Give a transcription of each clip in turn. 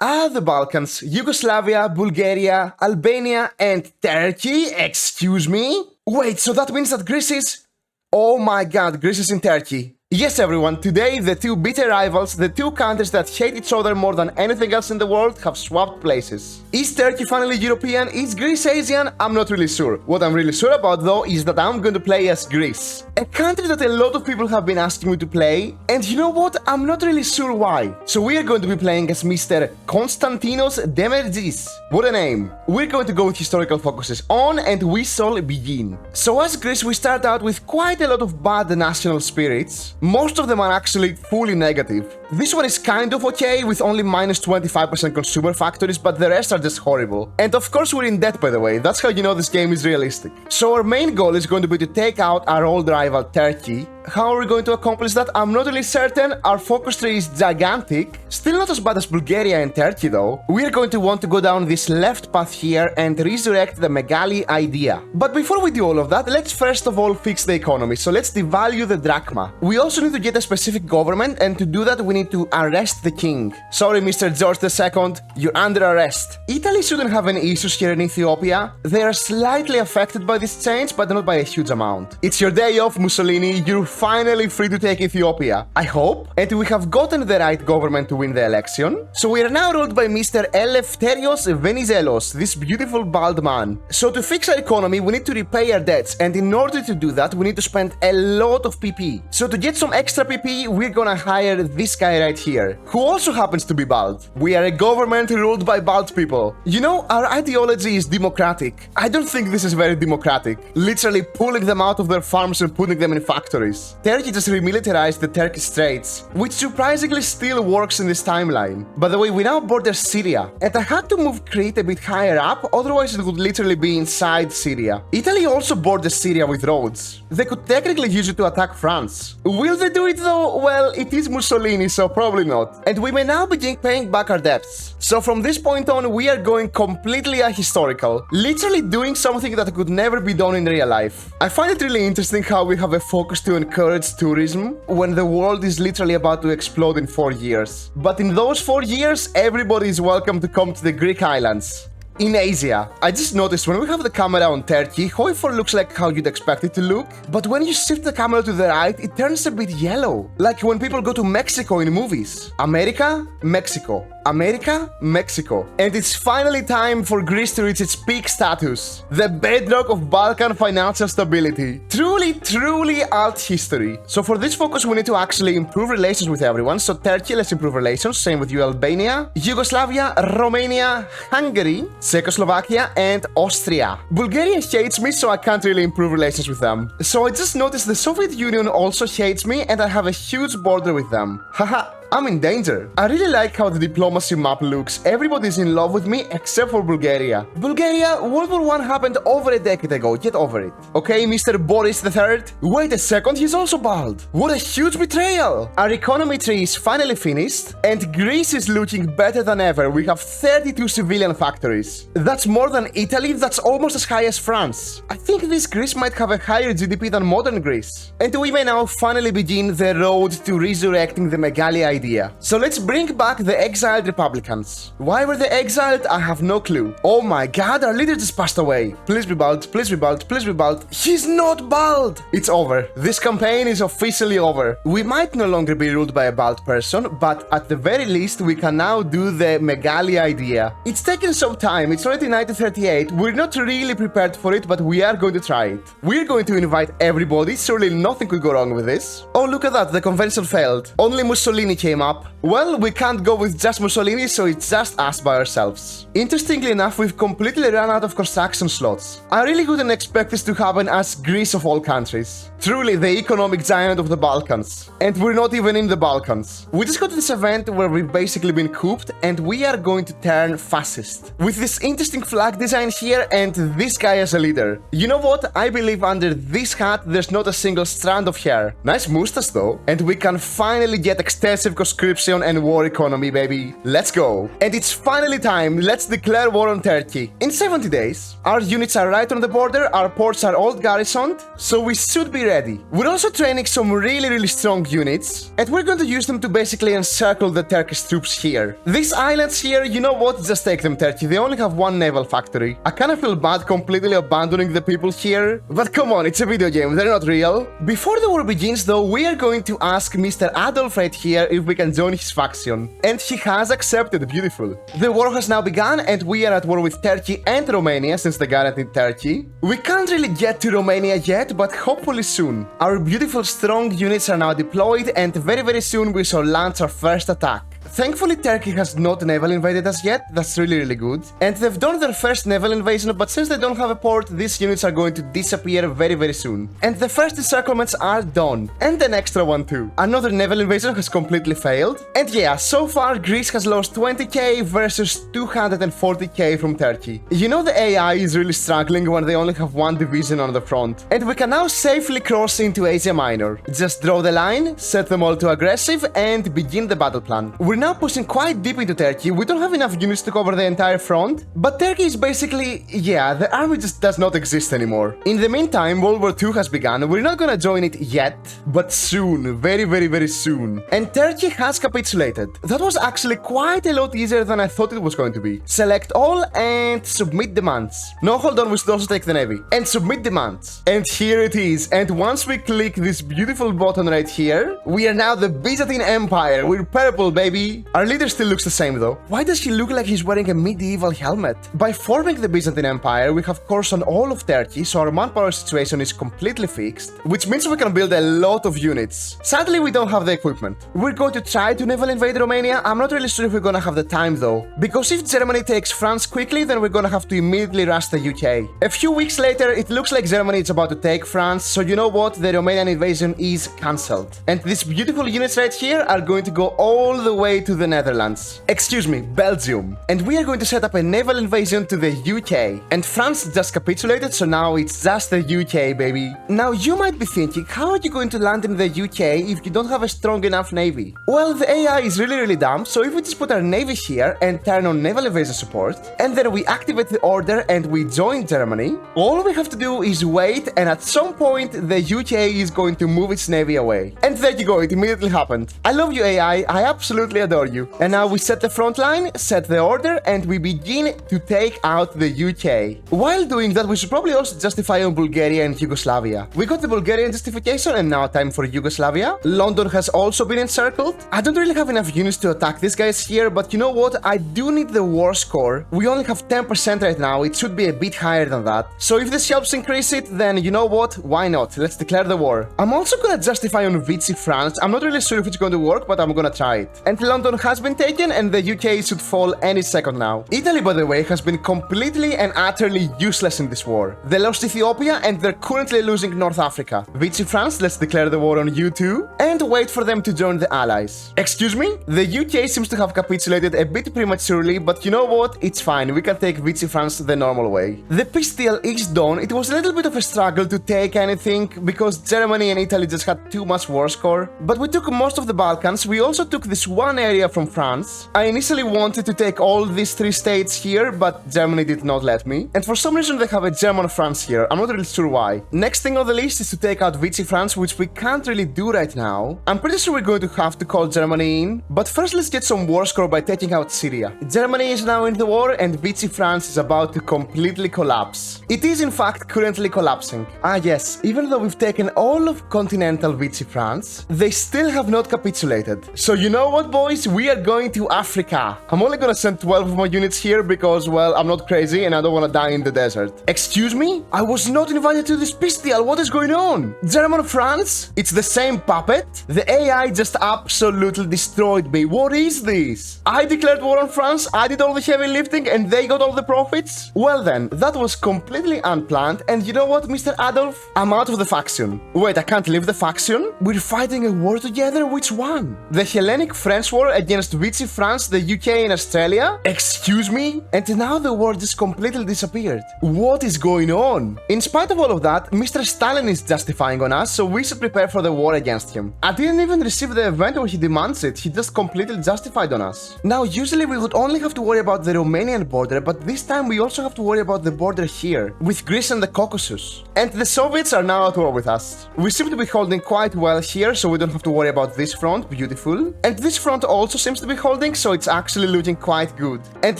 The Balkans, Yugoslavia, Bulgaria, Albania, and Turkey? Excuse me? Wait, so that means that Greece is... Oh my god, Greece is in Turkey. Yes everyone, today the two bitter rivals, the two countries that hate each other more than anything else in the world, have swapped places. Is Turkey finally European? Is Greece Asian? I'm not really sure. What I'm really sure about though is that I'm going to play as Greece. A country that a lot of people have been asking me to play, and you know what? I'm not really sure why. So we are going to be playing as Mr. Konstantinos Demerdzis. What a name. We're going to go with historical focuses on, and we shall begin. So as Greece we start out with quite a lot of bad national spirits. Most of them are actually fully negative. This one is kind of okay with only minus 25% consumer factories, but the rest are just horrible. And of course we're in debt, by the way. That's how you know this game is realistic. So our main goal is going to be to take out our old rival Turkey. How are we going to accomplish that? I'm not really certain. Our focus tree is gigantic. Still not as bad as Bulgaria and Turkey though. We're going to want to go down this left path here and resurrect the Megali idea. But before we do all of that, let's first of all fix the economy. So let's devalue the drachma. We also need to get a specific government, and to do that we need to arrest the king. Sorry Mr. George II, you're under arrest. Italy shouldn't have any issues here in Ethiopia. They are slightly affected by this change, but not by a huge amount. It's your day off, Mussolini. You're finally free to take Ethiopia, I hope. And we have gotten the right government to win the election. So we are now ruled by Mr. Eleftherios Venizelos, this beautiful bald man. So to fix our economy, we need to repay our debts, and in order to do that, we need to spend a lot of PP. So to get some extra PP, we're gonna hire this guy right here, who also happens to be bald. We are a government ruled by bald people. You know, our ideology is democratic. I don't think this is very democratic. Literally pulling them out of their farms and putting them in factories. Turkey just remilitarized the Turkish Straits, which surprisingly still works in this timeline. By the way, we now border Syria, and I had to move Crete a bit higher up, otherwise it would literally be inside Syria. Italy also borders Syria with roads. They could technically use it to attack France. Will they do it though? Well, it is Mussolini, so probably not. And we may now begin paying back our debts. So from this point on, we are going completely ahistorical, literally doing something that could never be done in real life. I find it really interesting how we have a focus to encourage tourism when the world is literally about to explode in 4 years. But in those 4 years, everybody is welcome to come to the Greek islands. In Asia, I just noticed when we have the camera on Turkey, HOI4 looks like how you'd expect it to look, but when you shift the camera to the right, it turns a bit yellow, like when people go to Mexico in movies. America, Mexico. America, Mexico. And it's finally time for Greece to reach its peak status, the bedrock of Balkan financial stability. Truly alt history. So for this focus, we need to actually improve relations with everyone. So Turkey, let's improve relations. Same with you, Albania, Yugoslavia, Romania, Hungary, Czechoslovakia, and Austria. Bulgaria hates me, so I can't really improve relations with them. So I just noticed the Soviet Union also hates me, and I have a huge border with them. Haha. I'm in danger. I really like how the diplomacy map looks. Everybody's in love with me except for Bulgaria. Bulgaria, World War I happened over a decade ago. Get over it. Okay, Mr. Boris III? Wait a second, he's also bald. What a huge betrayal. Our economy tree is finally finished, and Greece is looking better than ever. We have 32 civilian factories. That's more than Italy. That's almost as high as France. I think this Greece might have a higher GDP than modern Greece. And we may now finally begin the road to resurrecting the Megali idea. So let's bring back the exiled Republicans. Why were they exiled? I have no clue. Oh my god, our leader just passed away. Please be bald, please be bald, please be bald. He's not bald! It's over. This campaign is officially over. We might no longer be ruled by a bald person, but at the very least we can now do the Megali idea. It's taken some time. It's already 1938. We're not really prepared for it, but we are going to try it. We're going to invite everybody. Surely nothing could go wrong with this. Oh, look at that. The convention failed. Only Mussolini came up. Well, we can't go with just Mussolini, so it's just us by ourselves. Interestingly enough, we've completely run out of construction slots. I really wouldn't expect this to happen as Greece of all countries. Truly the economic giant of the Balkans. And we're not even in the Balkans. We just got to this event where we've basically been cooped, and we are going to turn fascist. With this interesting flag design here and this guy as a leader. You know what? I believe under this hat there's not a single strand of hair. Nice mustache though. And we can finally get extensive conscription and war economy, baby. Let's go. And it's finally time. Let's declare war on Turkey. In 70 days, our units are right on the border, our ports are all garrisoned, so we should be ready. We're also training some really strong units, and we're going to use them to basically encircle the Turkish troops here. These islands here, you know what? Just take them, Turkey. They only have one naval factory. I kind of feel bad completely abandoning the people here, but come on, it's a video game, they're not real. Before the war begins though, we are going to ask Mr. Adolf right here if we can join his faction. And he has accepted, beautiful. The war has now begun and we are at war with Turkey and Romania since they guaranteed Turkey. We can't really get to Romania yet, but hopefully soon. Our beautiful strong units are now deployed and very soon we shall launch our first attack. Thankfully, Turkey has not naval invaded us yet, that's really good. And they've done their first naval invasion, but since they don't have a port, these units are going to disappear very soon. And the first encirclements are done. And an extra one too. Another naval invasion has completely failed. And yeah, so far Greece has lost 20k versus 240k from Turkey. You know the AI is really struggling when they only have one division on the front. And we can now safely cross into Asia Minor. Just draw the line, set them all to aggressive, and begin the battle plan. We're now pushing quite deep into Turkey. We don't have enough units to cover the entire front, but Turkey is basically, yeah, the army just does not exist anymore. In the meantime, World War II has begun. We're not gonna join it yet, but soon, very soon. And Turkey has capitulated. That was actually quite a lot easier than I thought it was going to be. Select all and submit demands. No, hold on, we should also take the navy. And submit demands. And here it is. And once we click this beautiful button right here, we are now the Byzantine Empire. We're purple, baby. Our leader still looks the same though. Why does he look like he's wearing a medieval helmet? By forming the Byzantine Empire, we have course on all of Turkey, so our manpower situation is completely fixed, which means we can build a lot of units. Sadly, we don't have the equipment. We're going to try to naval invade Romania. I'm not really sure if we're gonna have the time though, because if Germany takes France quickly, then we're gonna have to immediately rush the UK. A few weeks later, it looks like Germany is about to take France, so you know what? The Romanian invasion is cancelled. And these beautiful units right here are going to go all the way to the Netherlands. Excuse me, Belgium. And we are going to set up a naval invasion to the UK. And France just capitulated, so now it's just the UK, baby. Now you might be thinking, how are you going to land in the UK if you don't have a strong enough navy? Well, the AI is really dumb, so if we just put our navy here and turn on naval invasion support, and then we activate the order and we join Germany, all we have to do is wait, and at some point the UK is going to move its navy away. And there you go, it immediately happened. I love you, AI, I absolutely adore you. And now we set the front line, set the order, and we begin to take out the UK. While doing that, we should probably also justify on Bulgaria and Yugoslavia. We got the Bulgarian justification, and now time for Yugoslavia. London has also been encircled. I don't really have enough units to attack these guys here, but you know what? I do need the war score. We only have 10% right now, it should be a bit higher than that. So if this helps increase it, then you know what? Why not? Let's declare the war. I'm also gonna justify on Vichy France. I'm not really sure if it's going to work, but I'm gonna try it. And London has been taken, and the UK should fall any second now. Italy, by the way, has been completely and utterly useless in this war. They lost Ethiopia, and they're currently losing North Africa. Vichy France, let's declare the war on you too, and wait for them to join the Allies. Excuse me? The UK seems to have capitulated a bit prematurely, but you know what? It's fine, we can take Vichy France the normal way. The peace deal is done. It was a little bit of a struggle to take anything, because Germany and Italy just had too much war score, but we took most of the Balkans. We also took this one area from France. I initially wanted to take all these 3 states here, but Germany did not let me. And for some reason they have a German France here. I'm not really sure why. Next thing on the list is to take out Vichy France, which we can't really do right now. I'm pretty sure we're going to have to call Germany in. But first let's get some war score by taking out Syria. Germany is now in the war, and Vichy France is about to completely collapse. It is in fact currently collapsing. Ah yes, even though we've taken all of continental Vichy France, they still have not capitulated. So you know what, boys? We are going to Africa. I'm only gonna send 12 of my units here because, well, I'm not crazy and I don't wanna die in the desert. Excuse me? I was not invited to this peace deal. What is going on? German France? It's the same puppet? The AI just absolutely destroyed me. What is this? I declared war on France, I did all the heavy lifting, and they got all the profits? Well then, that was completely unplanned, and you know what, Mr. Adolf? I'm out of the faction. Wait, I can't leave the faction? We're fighting a war together? Which one? The Hellenic French war HOI4 against Vichy, France, the UK and Australia? Excuse me? And now the war just completely disappeared. What is going on? In spite of all of that, Mr. Stalin is justifying on us, so we should prepare for the war against him. I didn't even receive the event where he demands it, he just completely justified on us. Now, usually we would only have to worry about the Romanian border, but this time we also have to worry about the border here, with Greece and the Caucasus. And the Soviets are now at war with us. We seem to be holding quite well here, so we don't have to worry about this front, beautiful. And this front also seems to be holding, so it's actually looking quite good. And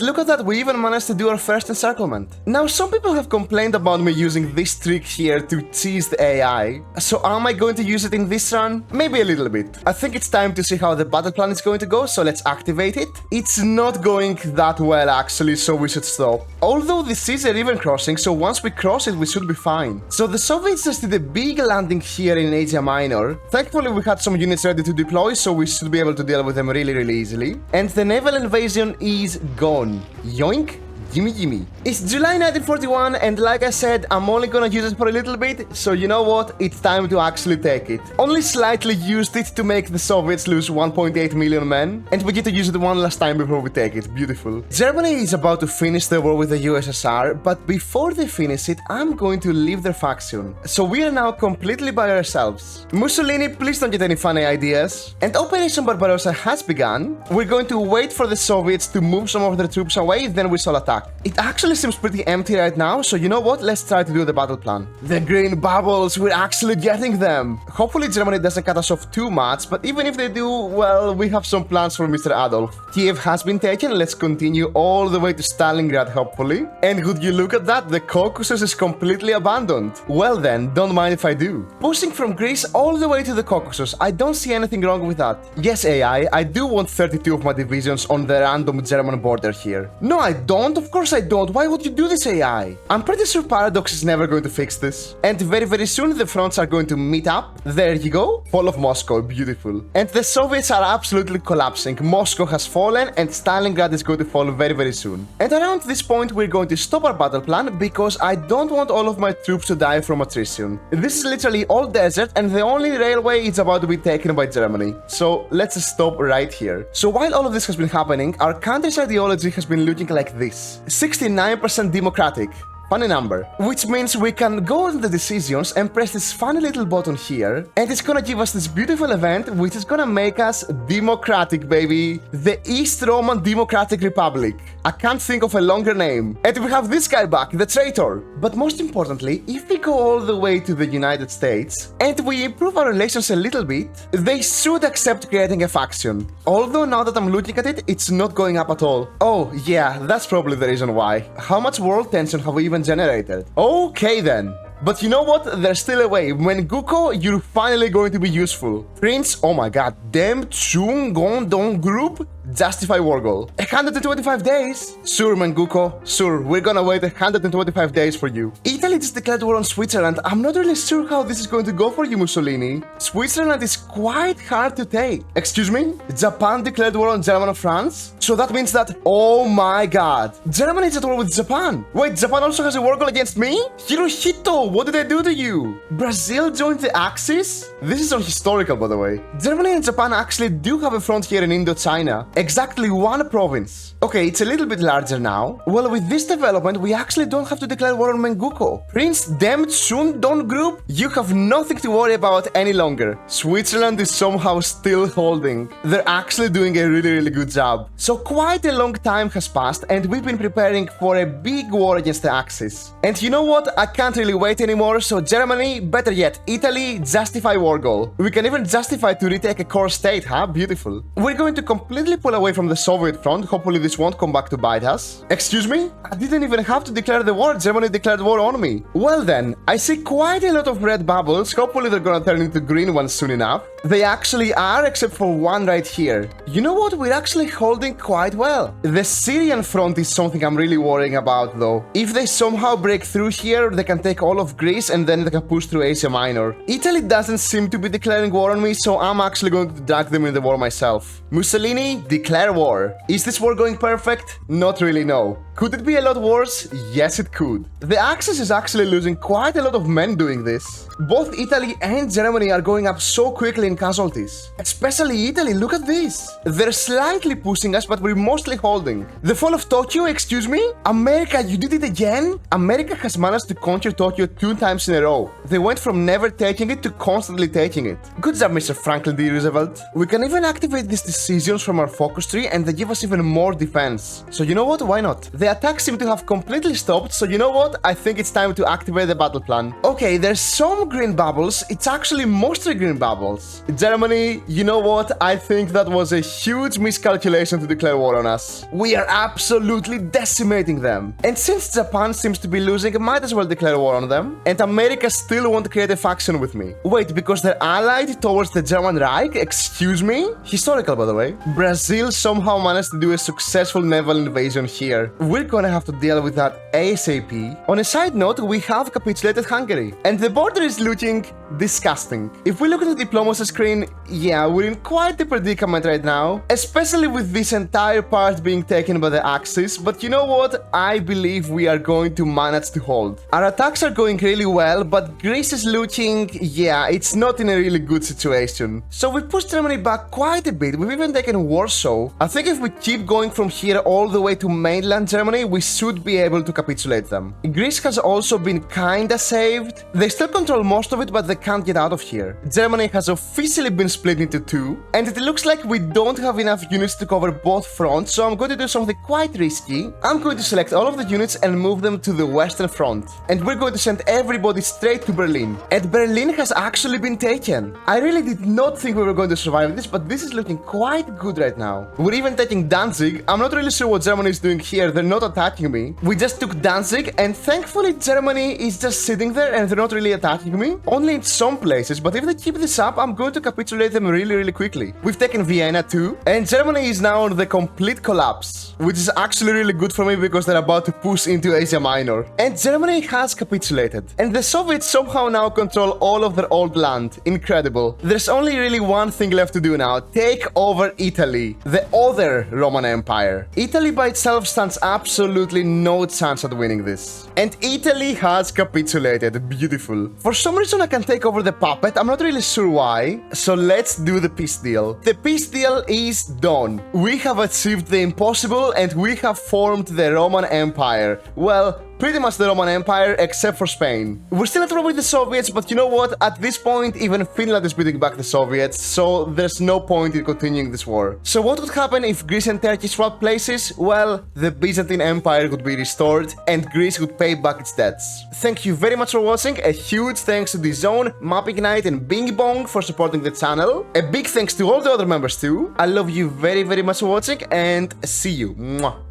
look at that, we even managed to do our first encirclement. Now, some people have complained about me using this trick here to tease the AI. So am I going to use it in this run? Maybe a little bit. I think it's time to see how the battle plan is going to go, so let's activate it. It's not going that well actually, so we should stop. Although this is a river crossing, so once we cross it, we should be fine. So the Soviets just did a big landing here in Asia Minor. Thankfully, we had some units ready to deploy, so we should be able to deal with them really easily. And the naval invasion is gone. Yoink! Gimme gimme. It's July 1941 and like I said, I'm only gonna use it for a little bit, so you know what, it's time to actually take it. Only slightly used it to make the Soviets lose 1.8 million men, and we get to use it one last time before we take it, beautiful. Germany is about to finish the war with the USSR, but before they finish it, I'm going to leave their faction. So we are now completely by ourselves. Mussolini, please don't get any funny ideas. And Operation Barbarossa has begun. We're going to wait for the Soviets to move some of their troops away, then we shall attack. It actually seems pretty empty right now, so you know what? Let's try to do the battle plan. The green bubbles, we're actually getting them. Hopefully Germany doesn't cut us off too much, but even if they do, well, we have some plans for Mr. Adolf. Kiev has been taken, let's continue all the way to Stalingrad, hopefully. And would you look at that, the Caucasus is completely abandoned. Well then, don't mind if I do. Pushing from Greece all the way to the Caucasus, I don't see anything wrong with that. Yes, AI, I do want 32 of my divisions on the random German border here. No, I don't. Of course I don't. Why would you do this, AI? I'm pretty sure Paradox is never going to fix this. And very soon the fronts are going to meet up. There you go. Fall of Moscow. Beautiful. And the Soviets are absolutely collapsing. Moscow has fallen and Stalingrad is going to fall very soon. And around this point we're going to stop our battle plan because I don't want all of my troops to die from attrition. This is literally all desert and the only railway is about to be taken by Germany. So let's stop right here. So while all of this has been happening, our country's ideology has been looking like this. 69% democratic. Funny number. Which means we can go on the decisions and press this funny little button here, and it's gonna give us this beautiful event which is gonna make us democratic, baby. The East Roman Democratic Republic. I can't think of a longer name. And we have this guy back, the traitor. But most importantly, if we go all the way to the United States and we improve our relations a little bit, they should accept creating a faction. Although now that I'm looking at it, it's not going up at all. Oh yeah, that's probably the reason why. How much world tension have we even generated? Okay then. But you know what? There's still a way. Menguko, you're finally going to be useful. Prince, oh my god, Dem Chung Gondong Group? Justify war goal. 125 days? Sure, Menguko. Sure, we're gonna wait 125 days for you. Italy just declared war on Switzerland. I'm not really sure how this is going to go for you, Mussolini. Switzerland is quite hard to take. Excuse me? Japan declared war on Germany and France? So that means that... Oh my god. Germany is at war with Japan. Wait, Japan also has a war goal against me? Hirohito, what did I do to you? Brazil joined the Axis? This is unhistorical, by the way. Germany and Japan actually do have a front here in Indochina. Exactly one province. Okay, it's a little bit larger now. Well, with this development, we actually don't have to declare war on Menguko. Prince Dem Chundon Group, you have nothing to worry about any longer. Switzerland is somehow still holding. They're actually doing a really good job. So quite a long time has passed and we've been preparing for a big war against the Axis. And you know what? I can't really wait anymore, so Germany, better yet, Italy, justify war goal. We can even justify to retake a core state, huh? Beautiful. We're going to completely pull away from the Soviet front. Hopefully this won't come back to bite us. Excuse me? I didn't even have to declare the war. Germany declared war on me. Well then, I see quite a lot of red bubbles. Hopefully they're gonna turn into green ones soon enough. They actually are, except for one right here. You know what? We're actually holding quite well. The Syrian front is something I'm really worrying about though. If they somehow break through here, they can take all of Greece and then they can push through Asia Minor. Italy doesn't seem to be declaring war on me, so I'm actually going to drag them in the war myself. Mussolini, declare war. Is this war going perfect? Not really, no. Could it be a lot worse? Yes, it could. The Axis is actually losing quite a lot of men doing this. Both Italy and Germany are going up so quickly gain casualties. Especially Italy, look at this. They're slightly pushing us, but we're mostly holding. The fall of Tokyo, excuse me? America, you did it again? America has managed to conquer Tokyo 2 times in a row. They went from never taking it to constantly taking it. Good job, Mr. Franklin D. Roosevelt. We can even activate these decisions from our focus tree and they give us even more defense. So you know what? Why not? The attacks seem to have completely stopped, so you know what? I think it's time to activate the battle plan. Okay, there's some green bubbles. It's actually mostly green bubbles. Germany, you know what? I think that was a huge miscalculation to declare war on us. We are absolutely decimating them. And since Japan seems to be losing, I might as well declare war on them. And America still won't create a faction with me. Wait, because they're allied towards the German Reich? Excuse me? Historical, by the way. Brazil somehow managed to do a successful naval invasion here. We're gonna have to deal with that ASAP. On a side note, we have capitulated Hungary. And the border is looking disgusting. If we look at the diplomacy screen, yeah, we're in quite a predicament right now. Especially with this entire part being taken by the Axis. But you know what? I believe we are going to manage to hold. Our attacks are going really well, but Greece is looking, yeah, it's not in a really good situation. So we pushed Germany back quite a bit. We've even taken Warsaw. I think if we keep going from here all the way to mainland Germany, we should be able to capitulate them. Greece has also been kinda saved. They still control most of it, but they can't get out of here. Germany has officially been split into 2, and it looks like we don't have enough units to cover both fronts, so I'm going to do something quite risky. I'm going to select all of the units and move them to the western front. And we're going to send everybody straight to Berlin. And Berlin has actually been taken. I really did not think we were going to survive this, but this is looking quite good right now. We're even taking Danzig. I'm not really sure what Germany is doing here. They're not attacking me. We just took Danzig, and thankfully Germany is just sitting there and they're not really attacking me. Only in some places, but if they keep this up, I'm going to capitulate them really quickly. We've taken Vienna too, and Germany is now on the complete collapse, which is actually really good for me because they're about to push into Asia Minor. And Germany has capitulated. And the Soviets somehow now control all of their old land. Incredible. There's only really one thing left to do now. Take over Italy, the other Roman Empire. Italy by itself stands absolutely no chance at winning this. And Italy has capitulated. Beautiful. For some reason I can take over the puppet. I'm not really sure why. So let's do the peace deal. The peace deal is done. We have achieved the impossible and we have formed the Roman Empire. Well, pretty much the Roman Empire, except for Spain. We're still at war with the Soviets, but you know what? At this point, even Finland is beating back the Soviets, so there's no point in continuing this war. So what would happen if Greece and Turkey swap places? Well, the Byzantine Empire would be restored, and Greece would pay back its debts. Thank you very much for watching. A huge thanks to DZone, Mapping Night, and Bing Bong for supporting the channel. A big thanks to all the other members too. I love you very much for watching, and see you. Mwah.